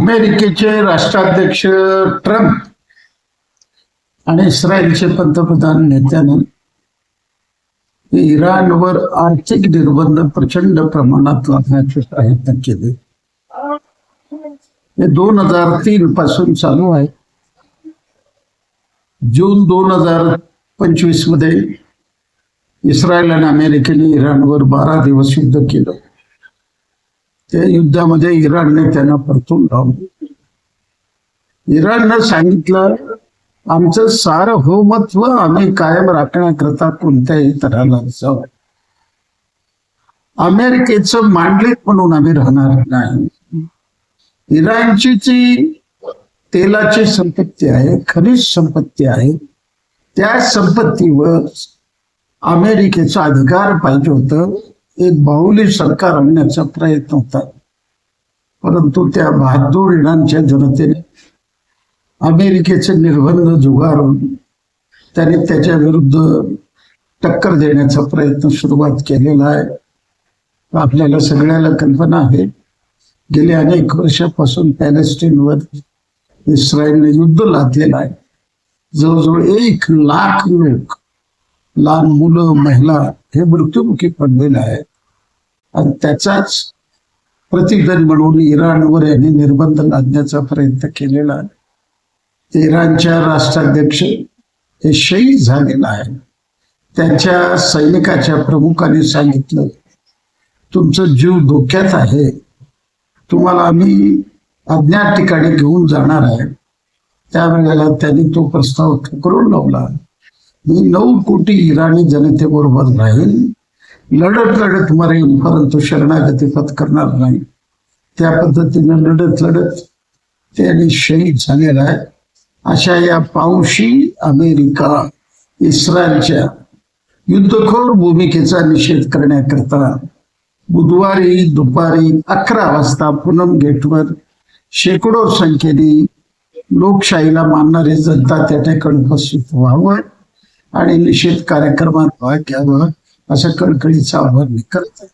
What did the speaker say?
अमेरिकेचे राष्ट्राध्यक्ष ट्रम्प आणि इस्रायलचे पंतप्रधान नेत्यानं इराणवर आर्थिक निर्बंध प्रचंड प्रमाणात लादण्याचे प्रयत्न केले. हे 2003 पासून चालू आहे. जून 2025 मध्ये इस्रायल आणि अमेरिकेने इराणवर 12 दिवस युद्ध केलं. त्या युद्धामध्ये इराणने त्यांना परतून लावलं. इराणनं सांगितलं, आमचं सार्वभौमत्व आम्ही कायम राखण्याकरता कोणत्याही तऱ्हेला जाऊ. अमेरिकेचं मांडलिक म्हणून आम्ही राहणार नाही. इराणची जी तेलाची संपत्ती आहे, खनिज संपत्ती आहे, त्या संपत्तीवर अमेरिकेचा अधिकार पाहिजे होतं. एक बाहुली सरकार आणण्याचा प्रयत्न होता, परंतु त्या बहादूर इराणच्या जनतेने अमेरिकेचे निर्बंध झुगारून त्याने त्याच्या विरुद्ध टक्कर देण्याचा प्रयत्न सुरुवात केलेला आहे. आपल्याला सगळ्याला कल्पना आहे, गेले अनेक वर्षापासून पॅलेस्टाईनवर इस्रायलने युद्ध लादलेलं आहे. जवळजवळ 1 लाख लोक, लहान मुलं, महिला हे मृत्युमुखी पडलेले आहेत. आणि त्याचाच प्रतिदान म्हणून इराणवर यांनी निर्बंध लादण्याचा प्रयत्न केलेला आहे. इराणच्या राष्ट्राध्यक्ष हे शहीद झालेला आहे. त्यांच्या सैनिकाच्या प्रमुखाने सांगितलं, तुमचं जीव धोक्यात आहे, तुम्हाला आम्ही अज्ञात ठिकाणी घेऊन जाणार आहे. त्यावेळेला त्यांनी तो प्रस्ताव ठुकरून लावला. मी 9 कोटी इराणी जनतेबरोबर राहील, लढत लढत मरेल, परंतु शरणागती पत्करणार नाही. त्या पद्धतीने लढत लढत त्यांनी शहीद झालेला आहे. अशा या पावशी अमेरिका इस्रायलच्या युद्धखोर भूमिकेचा निषेध करण्याकरता बुधवारी दुपारी 11 वाजता पूनम गेटवर शेकडो संख्येने लोकशाहीला मानणारी जनता त्या ठिकाणी उपस्थित व्हावं आणि निषेध कार्यक्रमात भाग घ्यावा असं कळकळीचं आवाहन करत आहे.